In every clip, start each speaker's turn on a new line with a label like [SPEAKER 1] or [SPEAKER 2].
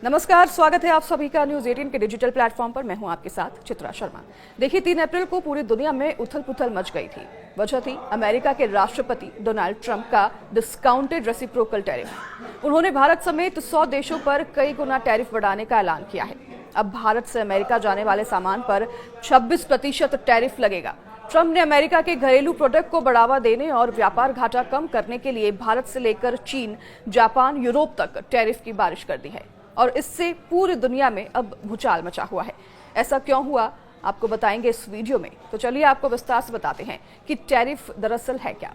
[SPEAKER 1] नमस्कार, स्वागत है आप सभी का न्यूज 18 के डिजिटल प्लेटफॉर्म पर। मैं हूं आपके साथ चित्रा शर्मा। देखिए, 3 अप्रैल को पूरी दुनिया में उथल-पुथल मच गई थी। वजह थी अमेरिका के राष्ट्रपति डोनाल्ड ट्रंप का डिस्काउंटेड रेसिप्रोकल टैरिफ। उन्होंने भारत समेत 100 देशों पर कई गुना टैरिफ बढ़ाने का ऐलान किया है। अब भारत से अमेरिका जाने वाले सामान पर 26% टैरिफ लगेगा। ट्रंप ने अमेरिका के घरेलू प्रोडक्ट को बढ़ावा देने और व्यापार घाटा कम करने के लिए भारत से लेकर चीन, जापान, यूरोप तक टैरिफ की बारिश कर दी है और इससे पूरी दुनिया में अब भूचाल मचा हुआ है। ऐसा क्यों हुआ, आपको बताएंगे इस वीडियो में। तो चलिए आपको विस्तार से बताते हैं कि टैरिफ दरअसल है क्या।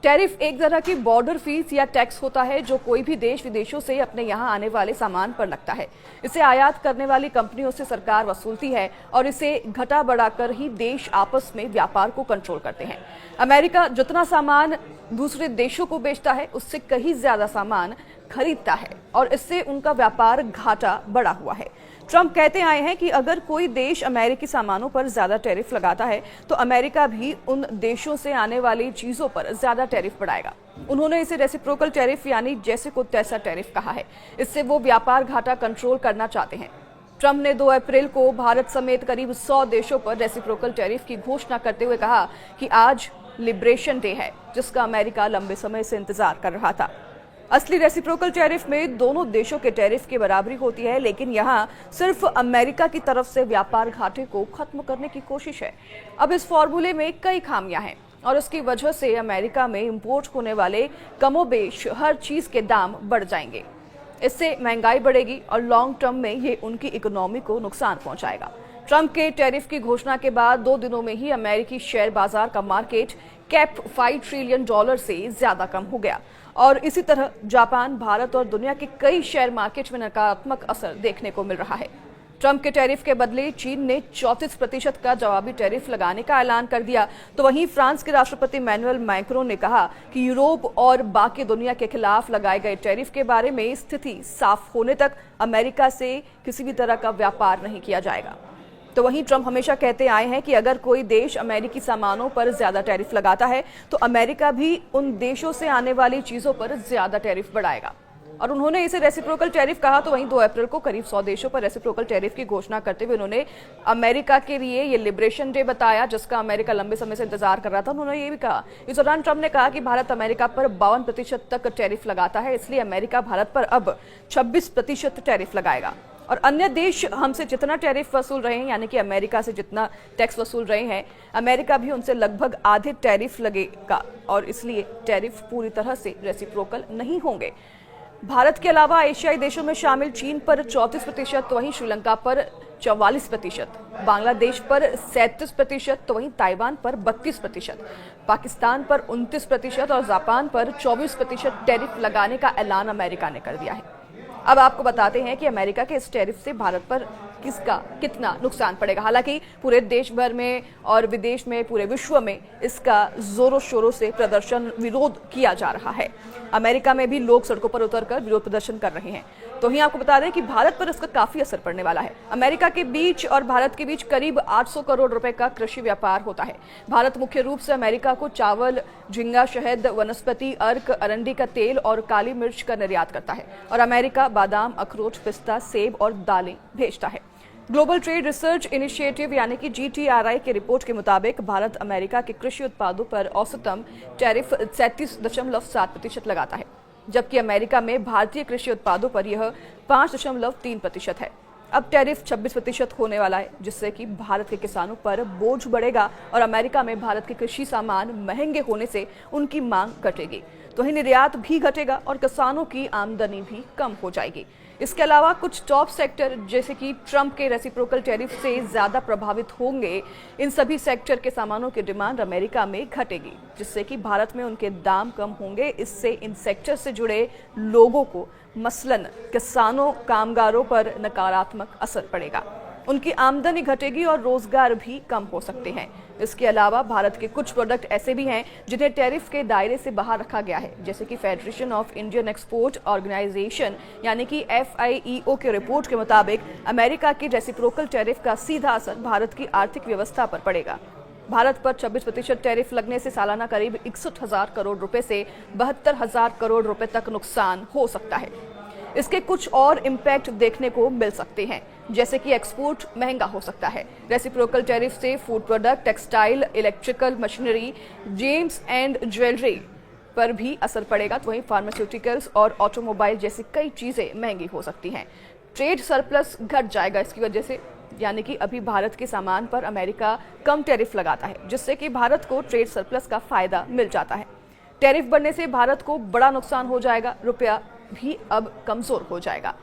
[SPEAKER 1] टैरिफ एक तरह की बॉर्डर फीस या टैक्स होता है जो कोई भी देश विदेशों से अपने यहाँ आने वाले सामान पर लगता है। इसे आयात करने वाली कंपनियों से सरकार वसूलती है और इसे घटा बढ़ाकर ही देश आपस में व्यापार को कंट्रोल करते हैं। अमेरिका जितना सामान दूसरे देशों को बेचता है उससे कहीं ज्यादा सामान खरीदता है और इससे उनका व्यापार घाटा बढ़ा हुआ है। ट्रंप कहते आए हैं कि अगर कोई देश अमेरिकी सामानों पर ज्यादा टैरिफ लगाता है तो अमेरिका भी उन देशों से आने वाली चीजों पर ज्यादा टैरिफ बढ़ाएगा। उन्होंने इसे रेसिप्रोकल टैरिफ यानी जैसे को तैसा टैरिफ कहा है। इससे वो व्यापार घाटा कंट्रोल करना चाहते हैं। ट्रंप ने 2 अप्रैल को भारत समेत करीब 100 देशों पर रेसिप्रोकल टैरिफ की घोषणा करते हुए कहा कि आज लिबरेशन डे है, जिसका अमेरिका लंबे समय से इंतजार कर रहा था। असली रेसिप्रोकल टैरिफ में दोनों देशों के टैरिफ की बराबरी होती है, लेकिन यहाँ सिर्फ अमेरिका की तरफ से व्यापार घाटे को खत्म करने की कोशिश है। अब इस फॉर्मूले में कई खामियां हैं और उसकी वजह से अमेरिका में इंपोर्ट होने वाले कमोबेश हर चीज के दाम बढ़ जाएंगे। इससे महंगाई बढ़ेगी और लॉन्ग टर्म में ये उनकी इकोनॉमी को नुकसान पहुंचाएगा। ट्रंप के टैरिफ की घोषणा के बाद 2 दिनों में ही अमेरिकी शेयर बाजार का मार्केट कैप $5 ट्रिलियन से ज्यादा कम हो गया और इसी तरह जापान, भारत और दुनिया के कई शेयर मार्केट में नकारात्मक असर देखने को मिल रहा है। ट्रंप के टैरिफ के बदले चीन ने 34% का जवाबी टैरिफ लगाने का ऐलान कर दिया, तो वहीं फ्रांस के राष्ट्रपति मैनुअल मैक्रोन ने कहा कि यूरोप और बाकी दुनिया के खिलाफ लगाए गए टैरिफ के बारे में स्थिति साफ होने तक अमेरिका से किसी भी तरह का व्यापार नहीं किया जाएगा। तो वहीं ट्रंप हमेशा कहते आए हैं कि अगर कोई देश अमेरिकी सामानों पर ज्यादा टैरिफ लगाता है तो अमेरिका भी उन देशों से आने वाली चीजों पर ज्यादा टैरिफ बढ़ाएगा और उन्होंने इसे रेसिप्रोकल टैरिफ कहा। तो वहीं 2 अप्रैल को करीब 100 देशों पर रेसिप्रोकल टैरिफ की घोषणा करते हुए उन्होंने अमेरिका के लिए ये लिबरेशन डे बताया, जिसका अमेरिका लंबे समय से इंतजार कर रहा था। उन्होंने ये भी कहा, इस दौरान ट्रंप ने कहा कि भारत अमेरिका पर 52% तक टैरिफ लगाता है, इसलिए अमेरिका भारत पर अब 26% टैरिफ लगाएगा और अन्य देश हमसे जितना टैरिफ वसूल रहे हैं, यानी कि अमेरिका से जितना टैक्स वसूल रहे हैं, अमेरिका भी उनसे लगभग आधे टैरिफ लगेगा और इसलिए टैरिफ पूरी तरह से रेसिप्रोकल नहीं होंगे। भारत के अलावा एशियाई देशों में शामिल चीन पर 34%, तो वहीं श्रीलंका पर 44%, बांग्लादेश पर 37%, तो वहीं ताइवान पर 32%, पाकिस्तान पर 29% और जापान पर 24% टैरिफ लगाने का ऐलान अमेरिका ने कर दिया है। अब आपको बताते हैं कि अमेरिका के इस टैरिफ से भारत पर किसका कितना नुकसान पड़ेगा। हालांकि पूरे देश भर में और विदेश में, पूरे विश्व में इसका जोरों शोरों से प्रदर्शन, विरोध किया जा रहा है। अमेरिका में भी लोग सड़कों पर उतरकर विरोध प्रदर्शन कर रहे हैं। तो ही आपको बता दें कि भारत पर इसका काफी असर पड़ने वाला है। अमेरिका के बीच और भारत के बीच करीब 800 करोड़ रुपए का कृषि व्यापार होता है। भारत मुख्य रूप से अमेरिका को चावल, झींगा, शहद, वनस्पति, अर्क, अरंडी का तेल और काली मिर्च का निर्यात करता है और अमेरिका बादाम, अखरोट, पिस्ता, सेब और दालें भेजता है। ग्लोबल ट्रेड रिसर्च इनिशिएटिव यानी कि GTRI की रिपोर्ट के मुताबिक भारत अमेरिका के कृषि उत्पादों पर औसतन टैरिफ 37.7% लगाता है, जबकि अमेरिका में भारतीय कृषि उत्पादों पर यह 5.3% है। अब टैरिफ 26% होने वाला है, जिससे कि भारत के किसानों पर बोझ बढ़ेगा और अमेरिका में भारत के कृषि सामान महंगे होने से उनकी मांग घटेगी, तो ही निर्यात भी घटेगा और किसानों की आमदनी भी कम हो जाएगी। इसके अलावा कुछ टॉप सेक्टर जैसे कि ट्रंप के रेसिप्रोकल टैरिफ से ज्यादा प्रभावित होंगे। इन सभी सेक्टर के सामानों की डिमांड अमेरिका में घटेगी, जिससे कि भारत में उनके दाम कम होंगे। इससे इन सेक्टर से जुड़े लोगों को, मसलन किसानों, कामगारों पर नकारात्मक असर पड़ेगा। उनकी आमदनी घटेगी और रोजगार भी कम हो सकते हैं। इसके अलावा भारत के कुछ प्रोडक्ट ऐसे भी हैं जिन्हें टैरिफ के दायरे से बाहर रखा गया है, जैसे कि Federation of Indian Export Organisation यानी कि FIEO के रिपोर्ट के मुताबिक अमेरिका की रेसिप्रोकल टैरिफ का सीधा असर भारत की आर्थिक व्यवस्था पर पड़ेगा। भारत पर 26% टैरिफ लगने से सालाना करीब 61,000 करोड़ रुपए से 72,000 करोड़ रुपए तक नुकसान हो सकता है। इसके कुछ और इम्पैक्ट देखने को मिल सकते हैं, जैसे कि एक्सपोर्ट महंगा हो सकता है। रेसिप्रोकल टैरिफ से food product, textile, electrical machinery, James and jewellery पर भी असर पड़ेगा। तो वहीं फार्मास्यूटिकल्स और ऑटोमोबाइल जैसी कई चीजें महंगी हो सकती हैं। ट्रेड सरप्लस घट जाएगा इसकी वजह से, यानी कि अभी भारत के सामान पर अमेरिका कम टैरिफ लगाता है, जिससे कि भारत को ट्रेड सरप्लस का फायदा मिल जाता है। टैरिफ बढ़ने से भारत को बड़ा नुकसान हो जाएगा, रुपया भी अब कमजोर हो जाएगा,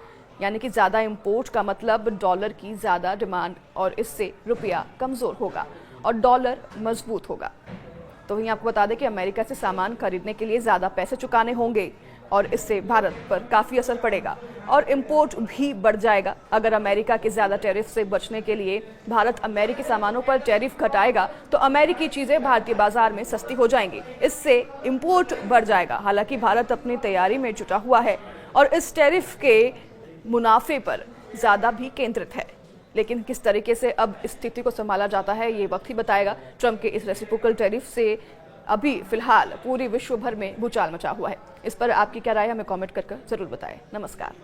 [SPEAKER 1] यानी कि ज्यादा इंपोर्ट का मतलब डॉलर की ज्यादा डिमांड और इससे रुपया कमजोर होगा और डॉलर मजबूत होगा। तो वहीं आपको बता दें कि अमेरिका से सामान खरीदने के लिए ज्यादा पैसे चुकाने होंगे और इससे भारत पर काफी असर पड़ेगा और इंपोर्ट भी बढ़ जाएगा। अगर अमेरिका के ज्यादा टैरिफ से बचने के लिए भारत अमेरिकी सामानों पर टैरिफ घटाएगा तो अमेरिकी चीजें भारतीय बाजार में सस्ती हो जाएंगी, इससे इंपोर्ट बढ़ जाएगा। हालांकि भारत अपनी तैयारी में जुटा हुआ है और इस टैरिफ के मुनाफे पर ज्यादा भी केंद्रित है, लेकिन किस तरीके से अब स्थिति को संभाला जाता है ये वक्त ही बताएगा। ट्रंप के इस रेसिप्रोकल टैरिफ से अभी फिलहाल पूरी विश्व भर में भूचाल मचा हुआ है। इस पर आपकी क्या राय है, हमें कमेंट कर जरूर बताएं। नमस्कार।